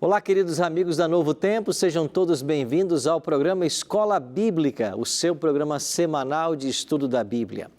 Olá, queridos amigos da Novo Tempo, sejam todos bem-vindos ao programa Escola Bíblica, o seu programa semanal de estudo da Bíblia.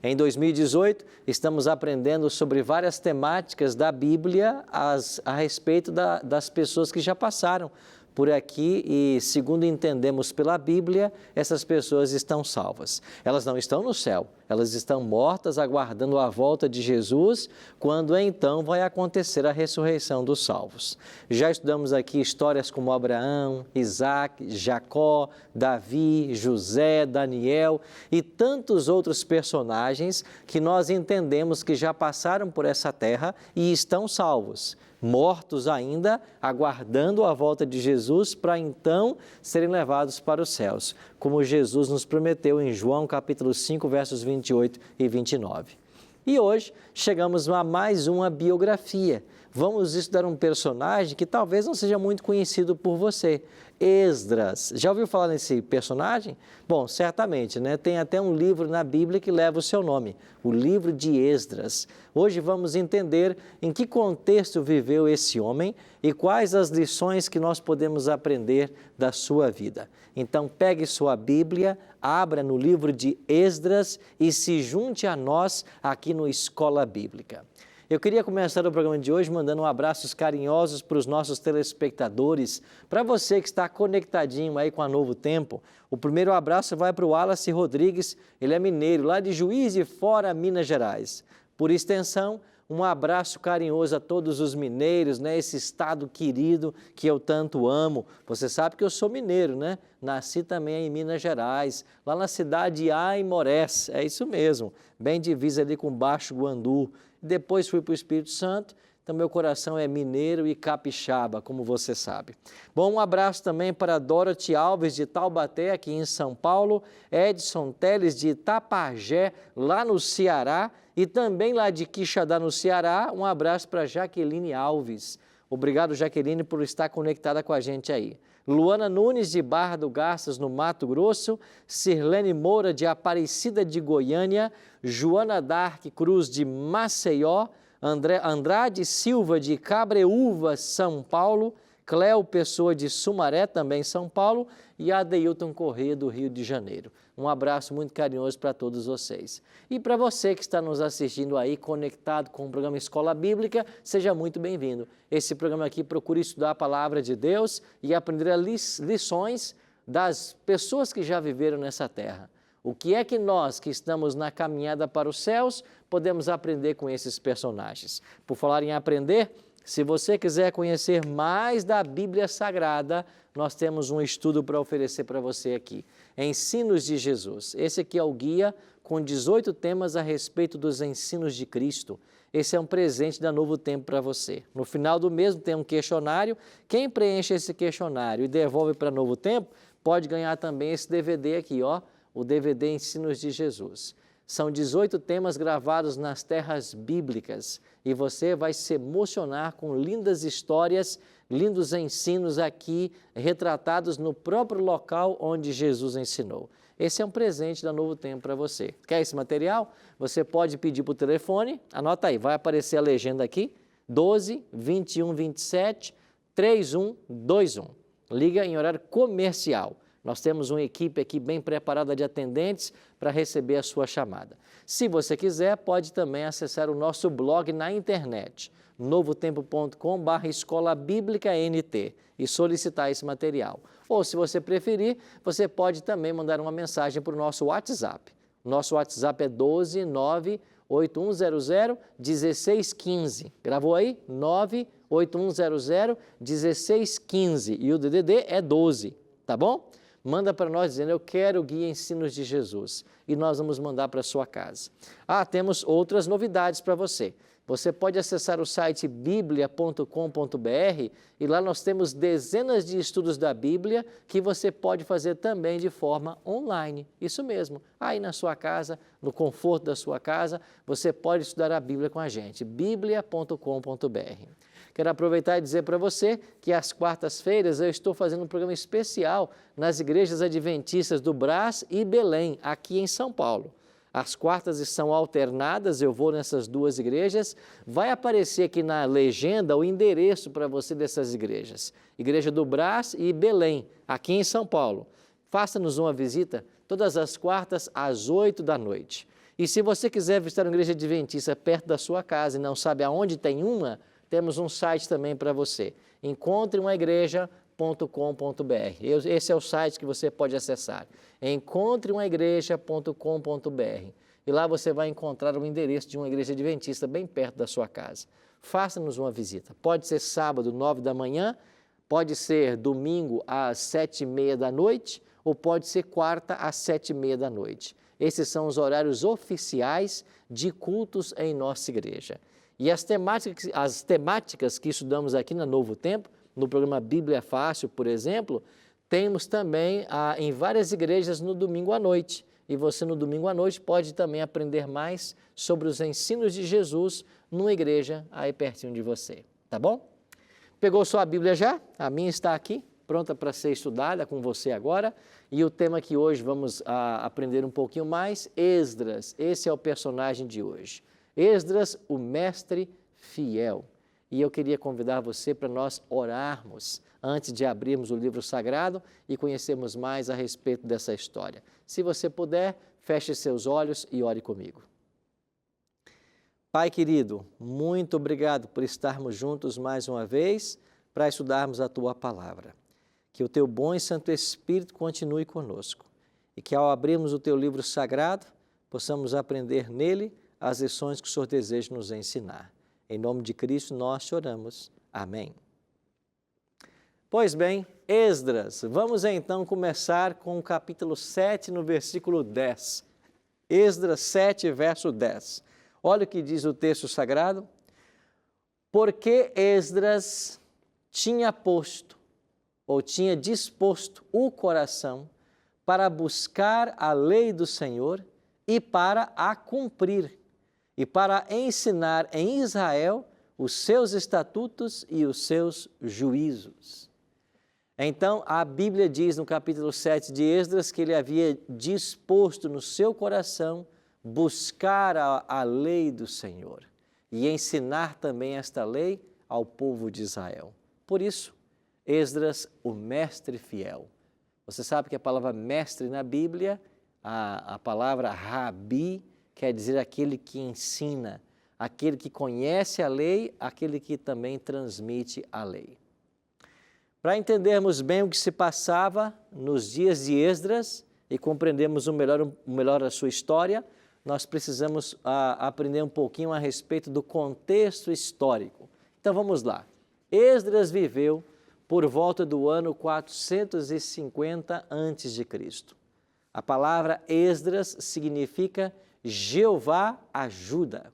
Em 2018, estamos aprendendo sobre várias temáticas da Bíblia a respeito das pessoas que já passaram por aqui e, segundo entendemos pela Bíblia, essas pessoas estão salvas. Elas não estão no céu, elas estão mortas aguardando a volta de Jesus, quando então vai acontecer a ressurreição dos salvos. Já estudamos aqui histórias como Abraão, Isaac, Jacó, Davi, José, Daniel e tantos outros personagens que nós entendemos que já passaram por essa terra e estão salvos, mortos ainda, aguardando a volta de Jesus para então serem levados para os céus, como Jesus nos prometeu em João capítulo 5, versos 28 e 29. E hoje chegamos a mais uma biografia. Vamos estudar um personagem que talvez não seja muito conhecido por você, Esdras. Já ouviu falar nesse personagem? Bom, certamente, né? Tem até um livro na Bíblia que leva o seu nome, o livro de Esdras. Hoje vamos entender em que contexto viveu esse homem e quais as lições que nós podemos aprender da sua vida. Então, pegue sua Bíblia, abra no livro de Esdras e se junte a nós aqui no Escola Bíblica. Eu queria começar o programa de hoje mandando abraços carinhosos para os nossos telespectadores, para você que está conectadinho aí com a Novo Tempo. O primeiro abraço vai para o Wallace Rodrigues, ele é mineiro, lá de Juiz de Fora, Minas Gerais. Por extensão, um abraço carinhoso a todos os mineiros, né? Esse estado querido que eu tanto amo. Você sabe que eu sou mineiro, né? Nasci também em Minas Gerais, lá na cidade de Aimorés, é isso mesmo, bem divisa ali com Baixo Guandu. Depois fui para o Espírito Santo, então meu coração é mineiro e capixaba, como você sabe. Bom, um abraço também para Dorothy Alves de Taubaté, aqui em São Paulo, Edson Teles de Itapajé, lá no Ceará, e também lá de Quixadá, no Ceará, um abraço para Jaqueline Alves. Obrigado, Jaqueline, por estar conectada com a gente aí. Luana Nunes de Barra do Garças, no Mato Grosso, Sirlene Moura de Aparecida de Goiânia, Joana Dark Cruz de Maceió, Andrade Silva de Cabreúva, São Paulo, Cléo Pessoa de Sumaré, também São Paulo, e Adeilton Corrêa do Rio de Janeiro. Um abraço muito carinhoso para todos vocês. E para você que está nos assistindo aí, conectado com o programa Escola Bíblica, seja muito bem-vindo. Esse programa aqui procura estudar a Palavra de Deus e aprender lições das pessoas que já viveram nessa terra. O que é que nós, que estamos na caminhada para os céus, podemos aprender com esses personagens? Por falar em aprender, se você quiser conhecer mais da Bíblia Sagrada, nós temos um estudo para oferecer para você aqui. Ensinos de Jesus. Esse aqui é o guia com 18 temas a respeito dos ensinos de Cristo. Esse é um presente da Novo Tempo para você. No final do mês tem um questionário. Quem preenche esse questionário e devolve para Novo Tempo, pode ganhar também esse DVD aqui, ó, o DVD Ensinos de Jesus. São 18 temas gravados nas terras bíblicas e você vai se emocionar com lindas histórias, lindos ensinos aqui retratados no próprio local onde Jesus ensinou. Esse é um presente da Novo Tempo para você. Quer esse material? Você pode pedir por telefone, anota aí, vai aparecer a legenda aqui, 12 21 27 3121. Liga em horário comercial. Nós temos uma equipe aqui bem preparada de atendentes para receber a sua chamada. Se você quiser, pode também acessar o nosso blog na internet, novotempo.com/Escola Bíblica NT e solicitar esse material. Ou, se você preferir, você pode também mandar uma mensagem para o nosso WhatsApp. Nosso WhatsApp é 12 98100 1615. Gravou aí? 98100 1615 e o DDD é 12, tá bom? Manda para nós dizendo, eu quero o guia Ensinos de Jesus, e nós vamos mandar para a sua casa. Temos outras novidades para você. Você pode acessar o site biblia.com.br e lá nós temos dezenas de estudos da Bíblia que você pode fazer também de forma online. Isso mesmo, aí na sua casa, no conforto da sua casa, você pode estudar a Bíblia com a gente, biblia.com.br. Quero aproveitar e dizer para você que às quartas-feiras eu estou fazendo um programa especial nas igrejas adventistas do Brás e Belém, aqui em São Paulo. As quartas são alternadas, eu vou nessas duas igrejas. Vai aparecer aqui na legenda o endereço para você dessas igrejas. Igreja do Brás e Belém, aqui em São Paulo. Faça-nos uma visita todas as quartas às 8 da noite. E se você quiser visitar uma igreja adventista perto da sua casa e não sabe aonde tem uma, temos um site também para você. encontreumaigreja.com.br. Esse é o site que você pode acessar. encontreumaigreja.com.br. E lá você vai encontrar o endereço de uma igreja adventista bem perto da sua casa. Faça-nos uma visita. Pode ser sábado, 9 da manhã, pode ser domingo às 7h30 da noite, ou pode ser quarta às 7h30 da noite. Esses são os horários oficiais de cultos em nossa igreja. E as temáticas que estudamos aqui na Novo Tempo, no programa Bíblia Fácil, por exemplo, temos também em várias igrejas no domingo à noite. E você no domingo à noite pode também aprender mais sobre os ensinos de Jesus numa igreja aí pertinho de você. Tá bom? Pegou sua Bíblia já? A minha está aqui, pronta para ser estudada com você agora. E o tema que hoje vamos aprender um pouquinho mais, Esdras. Esse é o personagem de hoje. Esdras, o mestre fiel. E eu queria convidar você para nós orarmos antes de abrirmos o livro sagrado e conhecermos mais a respeito dessa história. Se você puder, feche seus olhos e ore comigo. Pai querido, muito obrigado por estarmos juntos mais uma vez para estudarmos a Tua Palavra. Que o Teu bom e Santo Espírito continue conosco e que ao abrirmos o Teu livro sagrado, possamos aprender nele as lições que o Senhor deseja nos ensinar. Em nome de Cristo nós te oramos. Amém. Pois bem, Esdras, vamos então começar com o capítulo 7, no versículo 10. Esdras 7, verso 10. Olha o que diz o texto sagrado. Porque Esdras tinha posto, ou tinha disposto o coração para buscar a lei do Senhor e para a cumprir, e para ensinar em Israel os seus estatutos e os seus juízos. Então, a Bíblia diz no capítulo 7 de Esdras que ele havia disposto no seu coração buscar a lei do Senhor e ensinar também esta lei ao povo de Israel. Por isso, Esdras, o mestre fiel. Você sabe que a palavra mestre na Bíblia, a palavra rabi, quer dizer aquele que ensina, aquele que conhece a lei, aquele que também transmite a lei. Para entendermos bem o que se passava nos dias de Esdras e compreendermos melhor a sua história, nós precisamos aprender um pouquinho a respeito do contexto histórico. Então vamos lá. Esdras viveu por volta do ano 450 a.C. A palavra Esdras significa Jeová ajuda.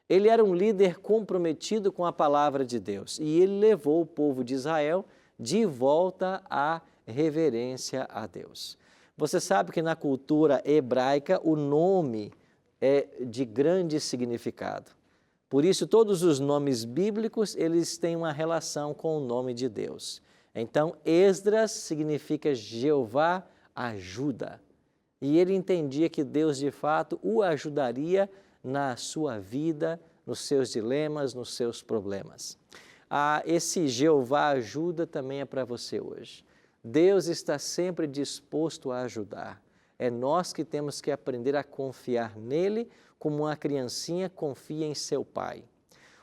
Ele era um líder comprometido com a palavra de Deus e ele levou o povo de Israel de volta à reverência a Deus. Você sabe que na cultura hebraica o nome é de grande significado. Por isso, todos os nomes bíblicos, eles têm uma relação com o nome de Deus. Então, Esdras significa Jeová ajuda. E ele entendia que Deus, de fato, o ajudaria na sua vida, nos seus dilemas, nos seus problemas. Esse Jeová ajuda também é para você hoje. Deus está sempre disposto a ajudar. É nós que temos que aprender a confiar nele, como uma criancinha confia em seu pai.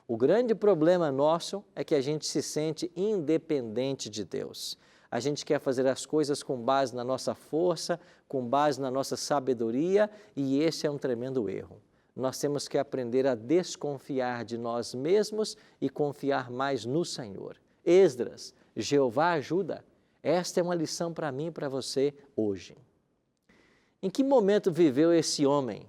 O grande problema nosso é que a gente se sente independente de Deus. A gente quer fazer as coisas com base na nossa força, com base na nossa sabedoria, e esse é um tremendo erro. Nós temos que aprender a desconfiar de nós mesmos e confiar mais no Senhor. Esdras, Jeová ajuda. Esta é uma lição para mim e para você hoje. Em que momento viveu esse homem?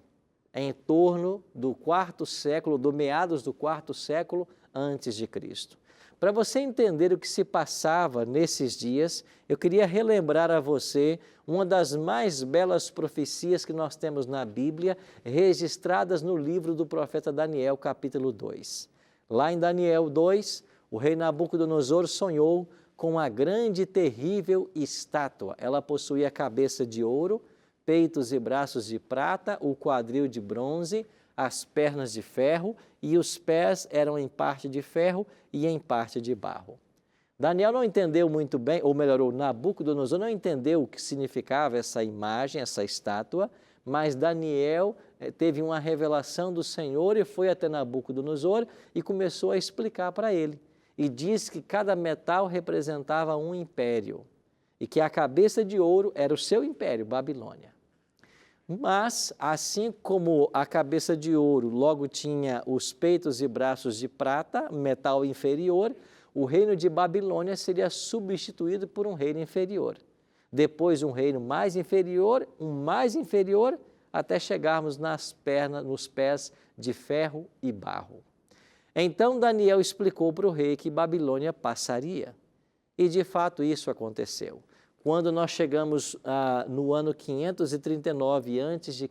Em torno do quarto século, do meados do quarto século antes de Cristo. Para você entender o que se passava nesses dias, eu queria relembrar a você uma das mais belas profecias que nós temos na Bíblia, registradas no livro do profeta Daniel, capítulo 2. Lá em Daniel 2, o rei Nabucodonosor sonhou com uma grande e terrível estátua. Ela possuía cabeça de ouro, peitos e braços de prata, o quadril de bronze, as pernas de ferro e os pés eram em parte de ferro e em parte de barro. Daniel não entendeu muito bem, ou melhor, o Nabucodonosor não entendeu o que significava essa imagem, essa estátua, mas Daniel teve uma revelação do Senhor e foi até Nabucodonosor e começou a explicar para ele. E diz que cada metal representava um império e que a cabeça de ouro era o seu império, Babilônia. Mas, assim como a cabeça de ouro logo tinha os peitos e braços de prata, metal inferior, o reino de Babilônia seria substituído por um reino inferior. Depois um reino mais inferior, até chegarmos nos pés de ferro e barro. Então Daniel explicou para o rei que Babilônia passaria. E de fato isso aconteceu. Quando nós chegamos no ano 539 a.C.,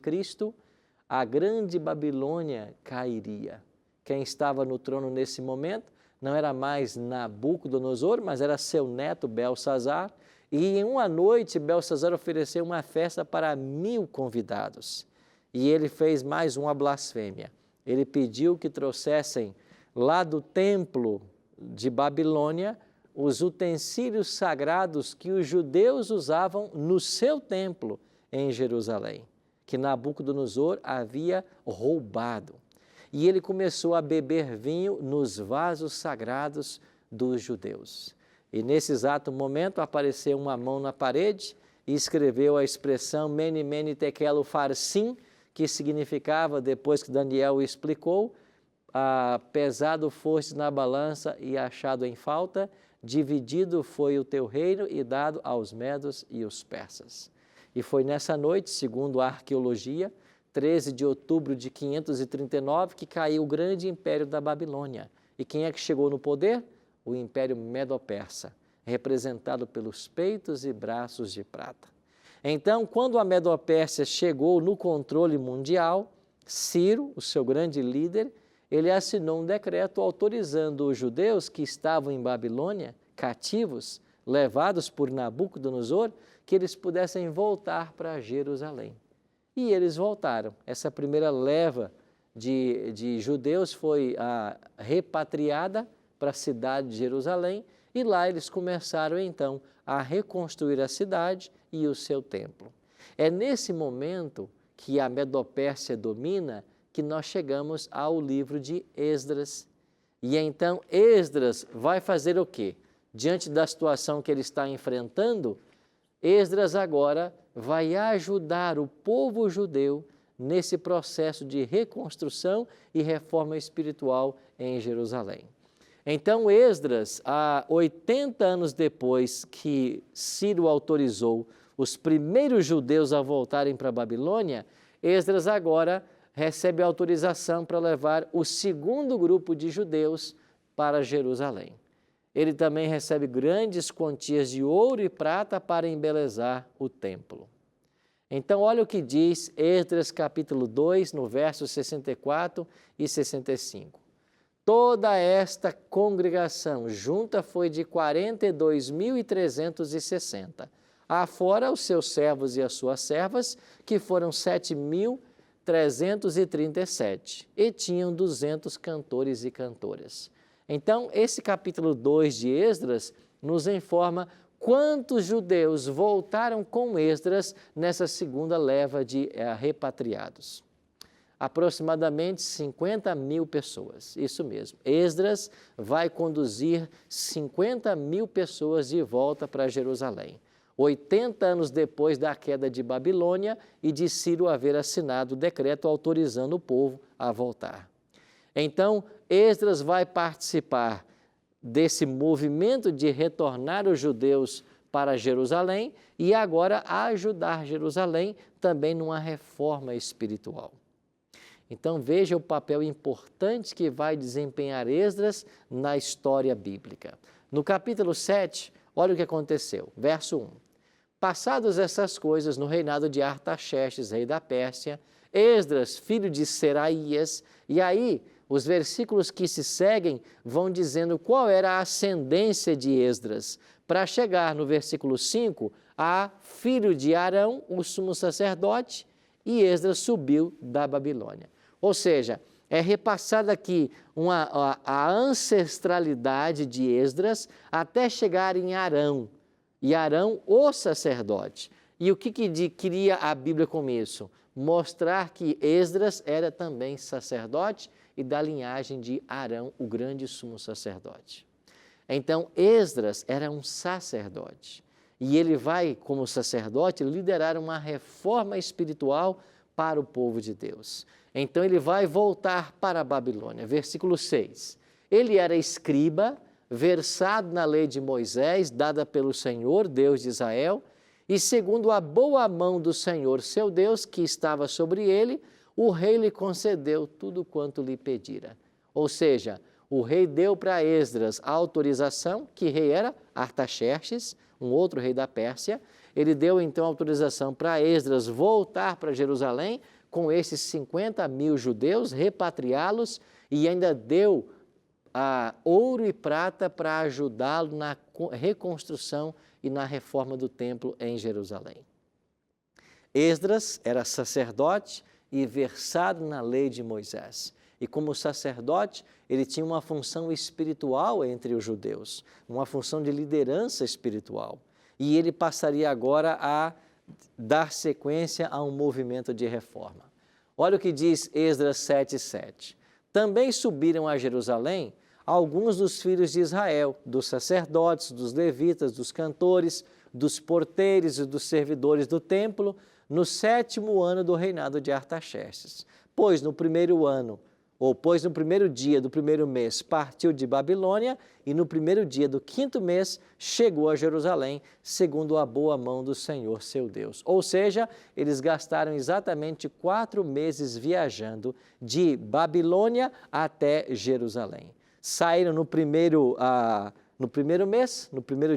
a grande Babilônia cairia. Quem estava no trono nesse momento não era mais Nabucodonosor, mas era seu neto Belsazar. E em uma noite, Belsazar ofereceu uma festa para 1000 convidados. E ele fez mais uma blasfêmia. Ele pediu que trouxessem lá do templo de Babilônia os utensílios sagrados que os judeus usavam no seu templo em Jerusalém, que Nabucodonosor havia roubado. E ele começou a beber vinho nos vasos sagrados dos judeus. E nesse exato momento apareceu uma mão na parede e escreveu a expressão Mene, Mene, Tekel, Upharsin, que significava, depois que Daniel explicou, pesado foste na balança e achado em falta, dividido foi o teu reino e dado aos medos e os persas. E foi nessa noite, segundo a arqueologia, 13 de outubro de 539, que caiu o grande império da Babilônia. E quem é que chegou no poder? O império Medo-Persa, representado pelos peitos e braços de prata. Então, quando a Medo-Pérsia chegou no controle mundial, Ciro, o seu grande líder, ele assinou um decreto autorizando os judeus que estavam em Babilônia, cativos, levados por Nabucodonosor, que eles pudessem voltar para Jerusalém. E eles voltaram. Essa primeira leva de judeus foi repatriada para a cidade de Jerusalém e lá eles começaram então a reconstruir a cidade e o seu templo. É nesse momento que a Medo-Pérsia domina que nós chegamos ao livro de Esdras. E então Esdras vai fazer o quê? Diante da situação que ele está enfrentando, Esdras agora vai ajudar o povo judeu nesse processo de reconstrução e reforma espiritual em Jerusalém. Então Esdras, 80 anos depois que Ciro autorizou os primeiros judeus a voltarem para a Babilônia, Esdras agora recebe autorização para levar o segundo grupo de judeus para Jerusalém. Ele também recebe grandes quantias de ouro e prata para embelezar o templo. Então, olha o que diz Esdras capítulo 2, no versos 64 e 65. Toda esta congregação junta foi de 42.360, afora os seus servos e as suas servas, que foram 7.337, e tinham 200 cantores e cantoras. Então, esse capítulo 2 de Esdras nos informa quantos judeus voltaram com Esdras nessa segunda leva de repatriados. Aproximadamente 50.000 pessoas, isso mesmo. Esdras vai conduzir 50.000 pessoas de volta para Jerusalém, 80 anos depois da queda de Babilônia e de Ciro haver assinado o decreto autorizando o povo a voltar. Então, Esdras vai participar desse movimento de retornar os judeus para Jerusalém e agora ajudar Jerusalém também numa reforma espiritual. Então veja o papel importante que vai desempenhar Esdras na história bíblica. No capítulo 7, olha o que aconteceu, verso 1. Passadas essas coisas no reinado de Artaxerxes, rei da Pérsia, Esdras, filho de Seraías, e aí Os versículos que se seguem vão dizendo qual era a ascendência de Esdras, para chegar no versículo 5 a filho de Arão, o sumo sacerdote, e Esdras subiu da Babilônia. Ou seja, é repassada aqui a ancestralidade de Esdras até chegar em Arão, e Arão, o sacerdote. E o que queria a Bíblia com isso? Mostrar que Esdras era também sacerdote e da linhagem de Arão, o grande sumo sacerdote. Então, Esdras era um sacerdote e ele vai, como sacerdote, liderar uma reforma espiritual para o povo de Deus. Então, ele vai voltar para a Babilônia. Versículo 6. Ele era escriba, versado na lei de Moisés, dada pelo Senhor, Deus de Israel, e segundo a boa mão do Senhor, seu Deus, que estava sobre ele, o rei lhe concedeu tudo quanto lhe pedira. Ou seja, o rei deu para Esdras a autorização, que rei era? Artaxerxes, um outro rei da Pérsia. Ele deu então autorização para Esdras voltar para Jerusalém com esses 50.000 judeus, repatriá-los, e ainda deu ouro e prata para ajudá-lo na reconstrução e na reforma do templo em Jerusalém. Esdras era sacerdote e versado na lei de Moisés. E como sacerdote, ele tinha uma função espiritual entre os judeus, uma função de liderança espiritual. E ele passaria agora a dar sequência a um movimento de reforma. Olha o que diz Esdras 7:7. Também subiram a Jerusalém alguns dos filhos de Israel, dos sacerdotes, dos levitas, dos cantores, dos porteiros e dos servidores do templo, no 7º ano do reinado de Artaxerxes. Pois no primeiro dia do primeiro mês partiu de Babilônia e no primeiro dia do 5º mês chegou a Jerusalém, segundo a boa mão do Senhor seu Deus. Ou seja, eles gastaram exatamente 4 meses viajando de Babilônia até Jerusalém. Saíram no primeiro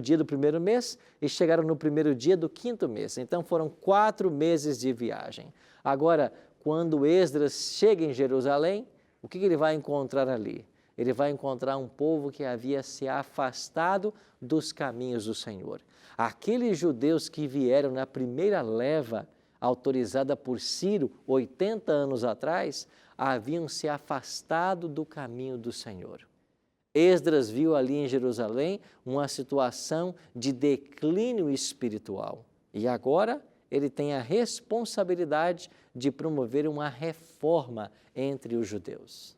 dia do primeiro mês e chegaram no primeiro dia do 5º mês. Então foram 4 meses de viagem. Agora, quando Esdras chega em Jerusalém, o que ele vai encontrar ali? Ele vai encontrar um povo que havia se afastado dos caminhos do Senhor. Aqueles judeus que vieram na primeira leva, autorizada por Ciro, 80 anos atrás, haviam se afastado do caminho do Senhor. Esdras viu ali em Jerusalém uma situação de declínio espiritual. E agora ele tem a responsabilidade de promover uma reforma entre os judeus.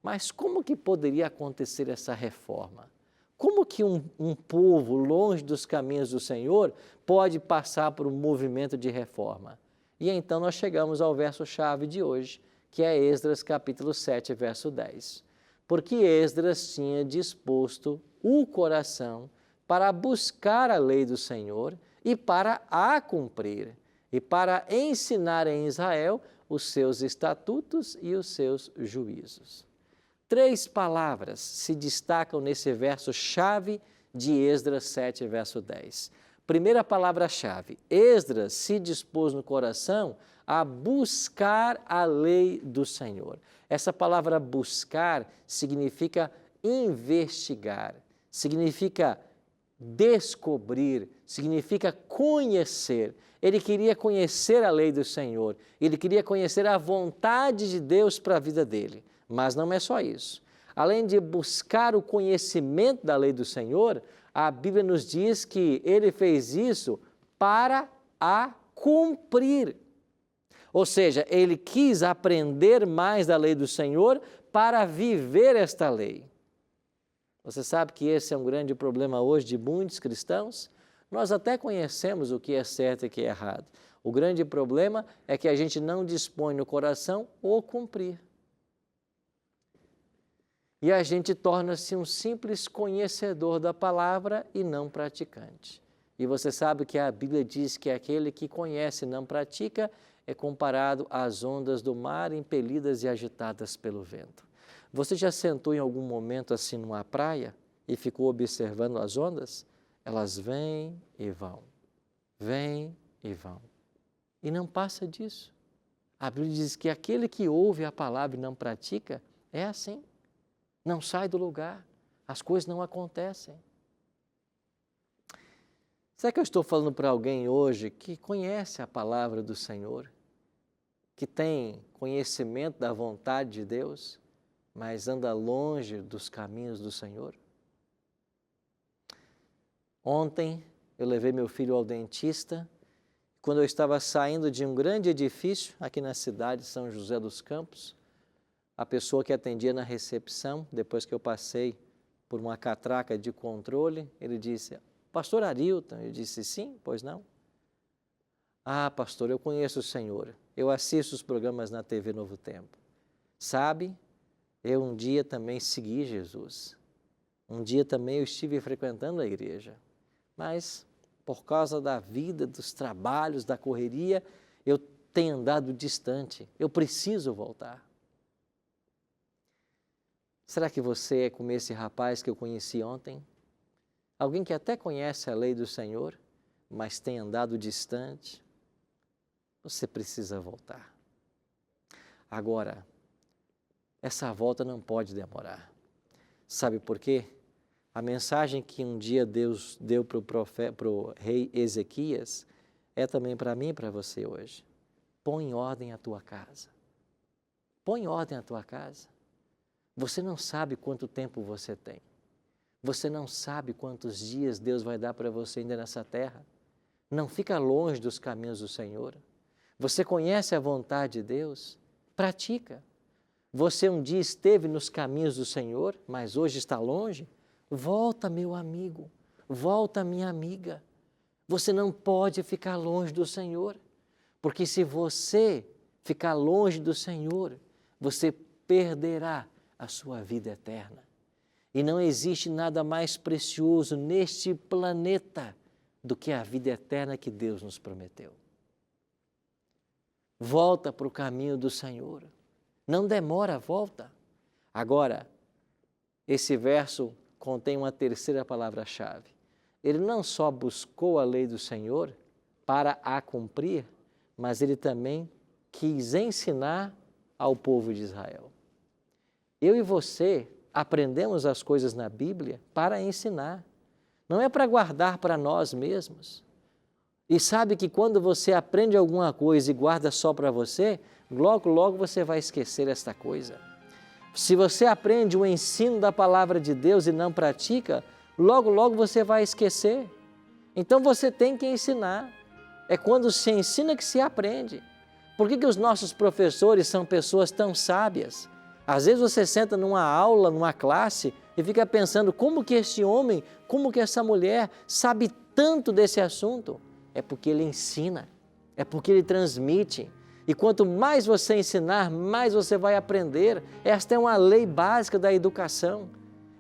Mas como que poderia acontecer essa reforma? Como que um povo longe dos caminhos do Senhor pode passar por um movimento de reforma? E então nós chegamos ao verso-chave de hoje, que é Esdras capítulo 7, verso 10. Porque Esdras tinha disposto o coração para buscar a lei do Senhor e para a cumprir, e para ensinar em Israel os seus estatutos e os seus juízos. 3 palavras se destacam nesse verso-chave de Esdras 7, verso 10. Primeira palavra-chave, Esdras se dispôs no coração a buscar a lei do Senhor. Essa palavra buscar significa investigar, significa descobrir, significa conhecer. Ele queria conhecer a lei do Senhor, ele queria conhecer a vontade de Deus para a vida dele. Mas não é só isso. Além de buscar o conhecimento da lei do Senhor, a Bíblia nos diz que ele fez isso para a cumprir. Ou seja, ele quis aprender mais da lei do Senhor para viver esta lei. Você sabe que esse é um grande problema hoje de muitos cristãos? Nós até conhecemos o que é certo e o que é errado. O grande problema é que a gente não dispõe no coração o cumprir. E a gente torna-se um simples conhecedor da palavra e não praticante. E você sabe que a Bíblia diz que aquele que conhece e não pratica é comparado às ondas do mar impelidas e agitadas pelo vento. Você já sentou em algum momento assim numa praia e ficou observando as ondas? Elas vêm e vão, e não passa disso. A Bíblia diz que aquele que ouve a palavra e não pratica é assim. Não sai do lugar, as coisas não acontecem. Será que eu estou falando para alguém hoje que conhece a palavra do Senhor, que tem conhecimento da vontade de Deus, mas anda longe dos caminhos do Senhor? Ontem eu levei meu filho ao dentista. Quando eu estava saindo de um grande edifício aqui na cidade de São José dos Campos, a pessoa que atendia na recepção, depois que eu passei por uma catraca de controle, ele disse: Pastor Arilton. Eu disse: sim, pois não? Ah, pastor, eu conheço o Senhor, eu assisto os programas na TV Novo Tempo. Sabe, eu um dia também segui Jesus, um dia também eu estive frequentando a igreja, mas por causa da vida, dos trabalhos, da correria, eu tenho andado distante, eu preciso voltar. Será que você é como esse rapaz que eu conheci ontem? Alguém que até conhece a lei do Senhor, mas tem andado distante? Você precisa voltar. Agora, essa volta não pode demorar. Sabe por quê? A mensagem que um dia Deus deu para o rei Ezequias é também para mim e para você hoje. Põe em ordem a tua casa. Põe em ordem a tua casa. Você não sabe quanto tempo você tem. Você não sabe quantos dias Deus vai dar para você ainda nessa terra. Não fica longe dos caminhos do Senhor. Você conhece a vontade de Deus? Pratica. Você um dia esteve nos caminhos do Senhor, mas hoje está longe? Volta, meu amigo. Volta, minha amiga. Você não pode ficar longe do Senhor, porque se você ficar longe do Senhor, você perderá a sua vida eterna. E não existe nada mais precioso neste planeta do que a vida eterna que Deus nos prometeu. Volta para o caminho do Senhor. Não demora, volta. Agora, esse verso contém uma terceira palavra-chave. Ele não só buscou a lei do Senhor para a cumprir, mas ele também quis ensinar ao povo de Israel. Eu e você aprendemos as coisas na Bíblia para ensinar, não é para guardar para nós mesmos. E sabe que quando você aprende alguma coisa e guarda só para você, logo, logo você vai esquecer esta coisa. Se você aprende o ensino da palavra de Deus e não pratica, logo, logo você vai esquecer. Então você tem que ensinar. É quando se ensina que se aprende. Por que os nossos professores são pessoas tão sábias? Às vezes você senta numa aula, numa classe e fica pensando como que este homem, como que essa mulher sabe tanto desse assunto. É porque ele ensina, é porque ele transmite. E quanto mais você ensinar, mais você vai aprender. Esta é uma lei básica da educação.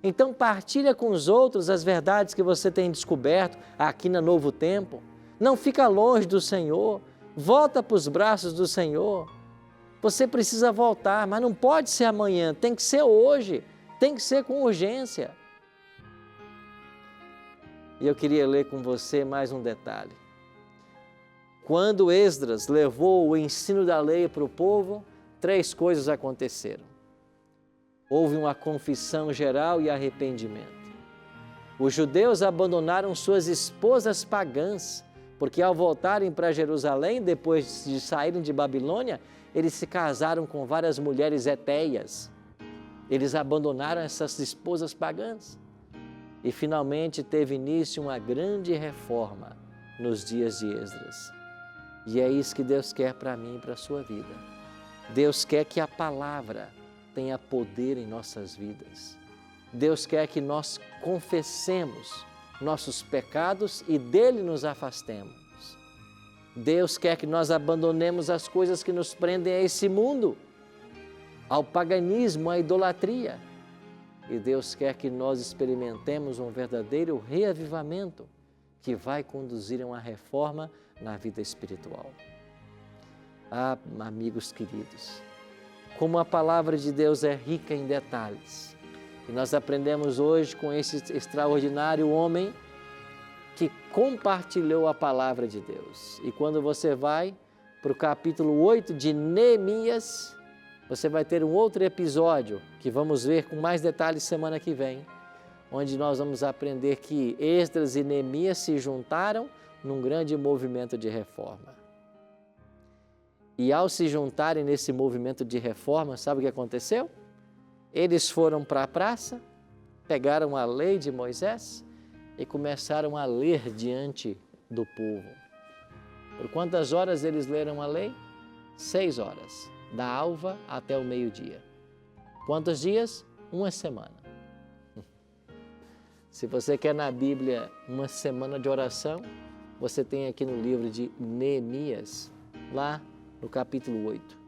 Então partilha com os outros as verdades que você tem descoberto aqui na Novo Tempo. Não fica longe do Senhor, volta para os braços do Senhor. Você precisa voltar, mas não pode ser amanhã, tem que ser hoje, tem que ser com urgência. E eu queria ler com você mais um detalhe. Quando Esdras levou o ensino da lei para o povo, 3 coisas aconteceram. Houve uma confissão geral e arrependimento. Os judeus abandonaram suas esposas pagãs, porque ao voltarem para Jerusalém, depois de saírem de Babilônia, eles se casaram com várias mulheres hetéias. Eles abandonaram essas esposas pagãs. E finalmente teve início uma grande reforma nos dias de Esdras. E é isso que Deus quer para mim e para a sua vida. Deus quer que a palavra tenha poder em nossas vidas. Deus quer que nós confessemos nossos pecados e dele nos afastemos. Deus quer que nós abandonemos as coisas que nos prendem a esse mundo, ao paganismo, à idolatria. E Deus quer que nós experimentemos um verdadeiro reavivamento que vai conduzir a uma reforma na vida espiritual. Ah, amigos queridos, como a palavra de Deus é rica em detalhes. E nós aprendemos hoje com esse extraordinário homem que compartilhou a palavra de Deus. E quando você vai para o capítulo 8 de Neemias, você vai ter um outro episódio que vamos ver com mais detalhes semana que vem, onde nós vamos aprender que Esdras e Neemias se juntaram num grande movimento de reforma. E ao se juntarem nesse movimento de reforma, sabe o que aconteceu? Eles foram para a praça, pegaram a lei de Moisés e começaram a ler diante do povo. Por quantas horas eles leram a lei? 6 horas, da alva até o meio-dia. Quantos dias? 1 semana. Se você quer na Bíblia uma semana de oração, você tem aqui no livro de Neemias, lá no capítulo 8.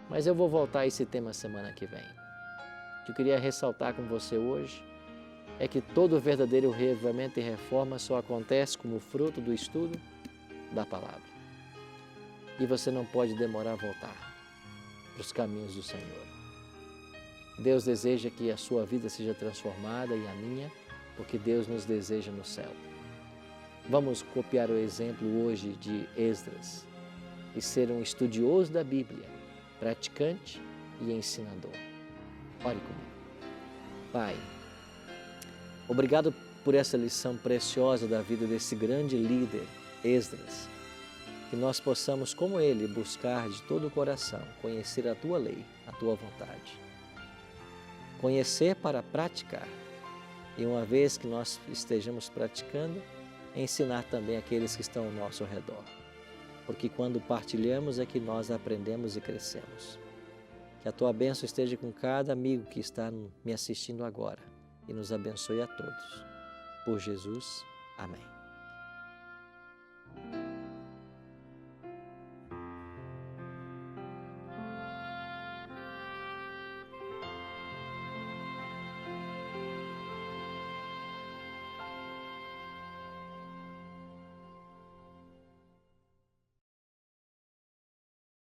Mas eu vou voltar a esse tema semana que vem. O que eu queria ressaltar com você hoje é que todo verdadeiro reavivamento e reforma só acontece como fruto do estudo da palavra. E você não pode demorar a voltar para os caminhos do Senhor. Deus deseja que a sua vida seja transformada e a minha, porque Deus nos deseja no céu. Vamos copiar o exemplo hoje de Esdras e ser um estudioso da Bíblia, praticante e ensinador. Ore comigo. Pai, obrigado por essa lição preciosa da vida desse grande líder, Esdras. Que nós possamos, como ele, buscar de todo o coração conhecer a Tua lei, a Tua vontade. Conhecer para praticar. E uma vez que nós estejamos praticando, ensinar também aqueles que estão ao nosso redor. Porque quando partilhamos é que nós aprendemos e crescemos. Que a Tua bênção esteja com cada amigo que está me assistindo agora e nos abençoe a todos. Por Jesus, amém.